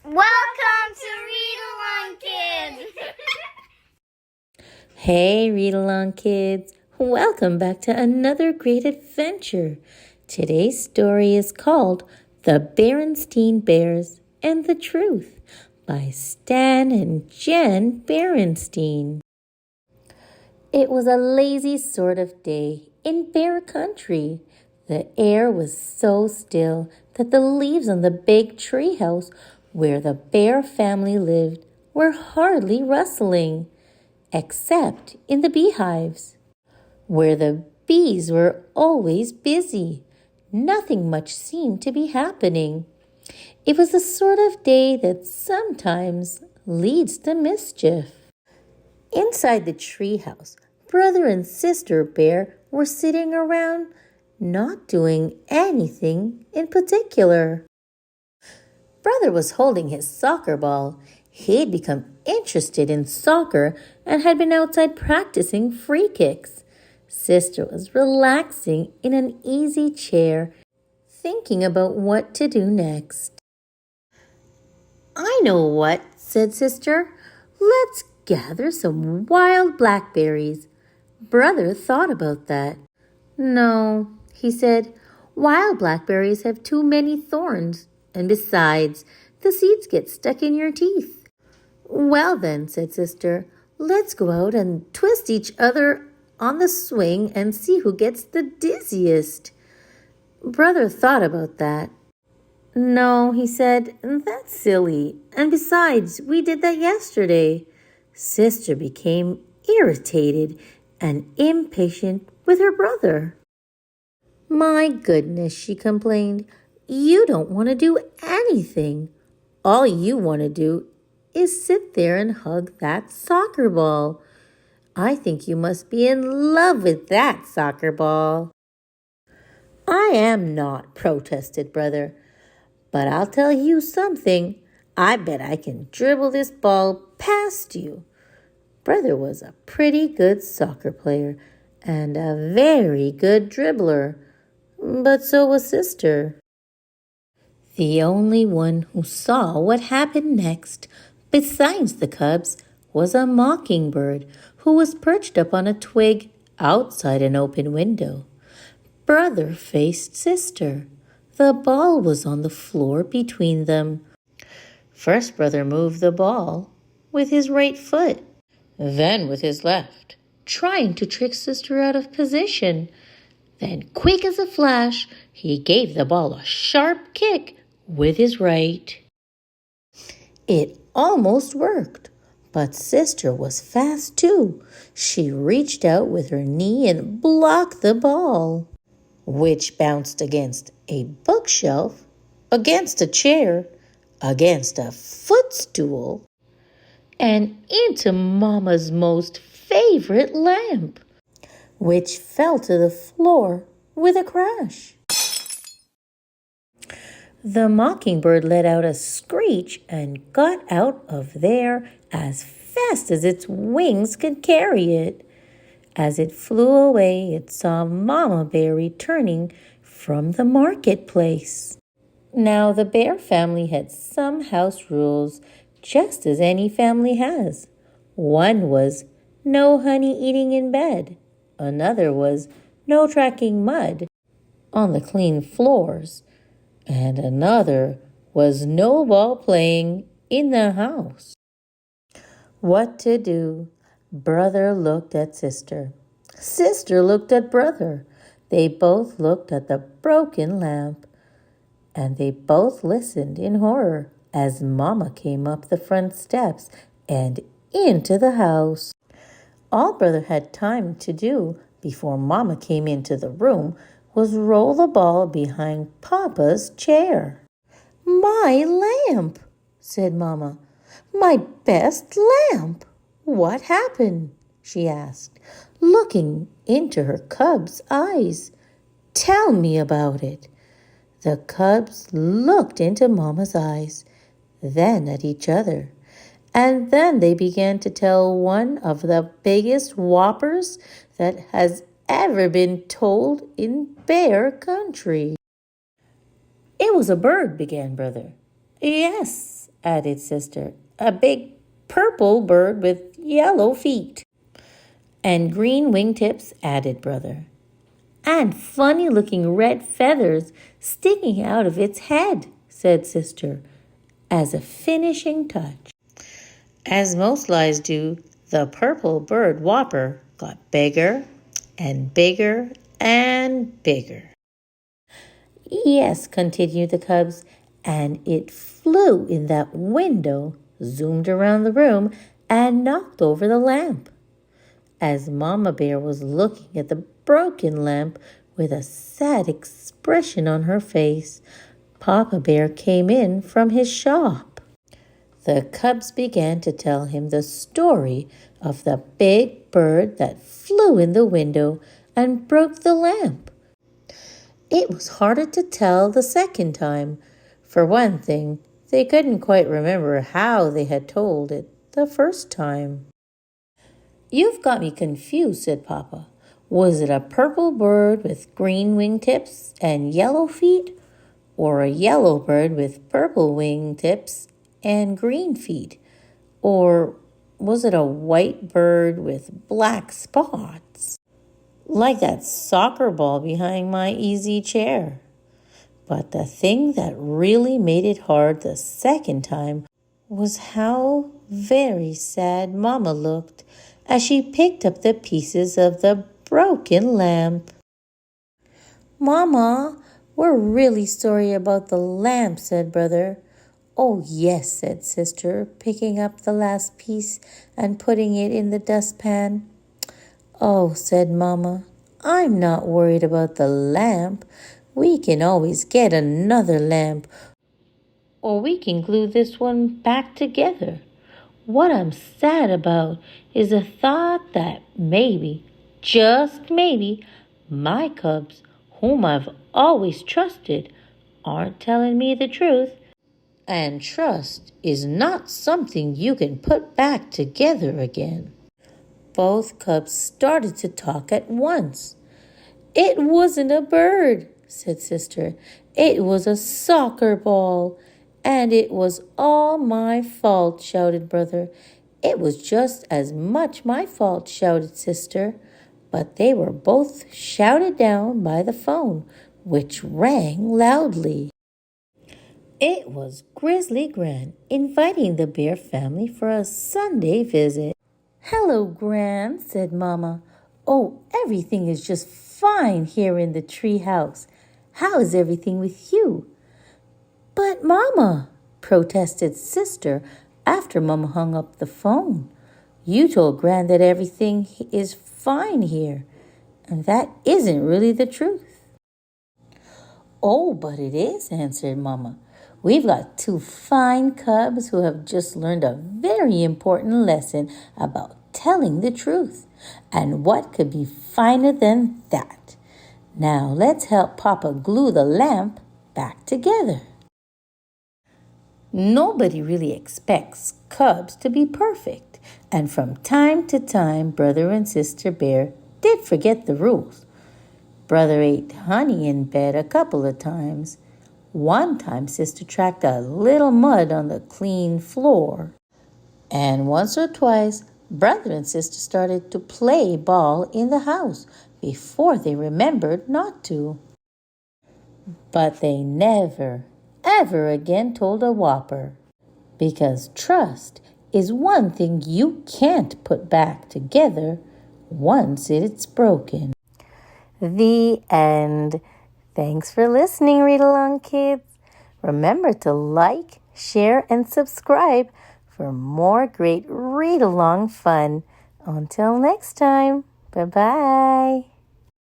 Welcome to Read Along Kids! Hey, Read Along Kids! Welcome back to another great adventure. Today's story is called The Berenstain Bears and the Truth by Stan and Jan Berenstain. It was a lazy sort of day in bear country. The air was so still that the leaves on the big treehouse where the bear family lived were hardly rustling, except in the beehives, where the bees were always busy. Nothing much seemed to be happening. It was the sort of day that sometimes leads to mischief. Inside the treehouse, brother and sister bear were sitting around, not doing anything in particular. Brother was holding his soccer ball. He'd become interested in soccer and had been outside practicing free kicks. Sister was relaxing in an easy chair, thinking about what to do next. "I know what," said Sister. "Let's gather some wild blackberries." Brother thought about that. "No," he said, "wild blackberries have too many thorns. And besides, the seeds get stuck in your teeth." "Well then," said Sister, "let's go out and twist each other on the swing and see who gets the dizziest." Brother thought about that. "No," he said, "that's silly. And besides, we did that yesterday." Sister became irritated and impatient with her brother. "My goodness," she complained, "you don't want to do anything. All you want to do is sit there and hug that soccer ball. I think you must be in love with that soccer ball." "I am not," protested Brother. "But I'll tell you something. I bet I can dribble this ball past you." Brother was a pretty good soccer player and a very good dribbler, but so was Sister. The only one who saw what happened next, besides the cubs, was a mockingbird who was perched up on a twig outside an open window. Brother faced Sister. The ball was on the floor between them. First, Brother moved the ball with his right foot, then with his left, trying to trick Sister out of position. Then, quick as a flash, he gave the ball a sharp kick with his right. It almost worked, but Sister was fast too. She reached out with her knee and blocked the ball, which bounced against a bookshelf, against a chair, against a footstool, and into Mama's most favorite lamp, which fell to the floor with a crash. The mockingbird let out a screech and got out of there as fast as its wings could carry it. As it flew away, it saw Mama Bear returning from the marketplace. Now, the bear family had some house rules, just as any family has. One was no honey eating in bed. Another was no tracking mud on the clean floors. And another was no ball playing in the house. What to do? Brother looked at Sister. Sister looked at Brother. They both looked at the broken lamp. And they both listened in horror as Mama came up the front steps and into the house. All Brother had time to do before Mama came into the room was roll the ball behind Papa's chair. "My lamp," said Mama. "My best lamp. What happened?" she asked, looking into her cubs' eyes. "Tell me about it." The cubs looked into Mama's eyes, then at each other, and then they began to tell one of the biggest whoppers that has ever been told in bear country. "It was a bird," began Brother. "Yes, added Sister. A big purple bird with yellow feet. And green wingtips, added Brother. And funny-looking red feathers sticking out of its head, said Sister, as a finishing touch. As most lies do, the purple bird whopper got bigger and bigger and bigger. Yes, continued the cubs, and it flew in that window, zoomed around the room, and knocked over the lamp. As Mama Bear was looking at the broken lamp with a sad expression on her face, Papa Bear came in from his shop. The cubs began to tell him the story of the big bird that flew in the window and broke the lamp. It was harder to tell the second time. For one thing, they couldn't quite remember how they had told it the first time. You've got me confused, said Papa. Was it a purple bird with green wingtips and yellow feet? Or a yellow bird with purple wingtips and green feet? Or was it a white bird with black spots? Like that soccer ball behind my easy chair. But the thing that really made it hard the second time was how very sad Mama looked as she picked up the pieces of the broken lamp. Mama, we're really sorry about the lamp, said Brother. Oh, yes, said Sister, picking up the last piece and putting it in the dustpan. Oh, said Mama, I'm not worried about the lamp. We can always get another lamp, or we can glue this one back together. What I'm sad about is the thought that maybe, just maybe, my cubs, whom I've always trusted, aren't telling me the truth. And trust is not something you can put back together again. Both cubs started to talk at once. It wasn't a bird, said Sister. It was a soccer ball. And it was all my fault, shouted Brother. It was just as much my fault, shouted Sister. But they were both shouted down by the phone, which rang loudly. It was Grizzly Gran inviting the Bear family for a Sunday visit. Hello, Gran, said Mama. Oh, everything is just fine here in the tree house. How is everything with you? But, Mama, protested Sister after Mama hung up the phone. You told Gran that everything is fine here, and that isn't really the truth. Oh, but it is, answered Mama. We've got two fine cubs who have just learned a very important lesson about telling the truth. And what could be finer than that? Now let's help Papa glue the lamp back together. Nobody really expects cubs to be perfect, and from time to time, Brother and Sister Bear did forget the rules. Brother ate honey in bed a couple of times. One time, Sister tracked a little mud on the clean floor. And once or twice, Brother and Sister started to play ball in the house before they remembered not to. But they never, ever again told a whopper, because trust is one thing you can't put back together once it's broken. The end. Thanks for listening, Read Along Kids. Remember to like, share, and subscribe for more great read-along fun. Until next time, bye-bye.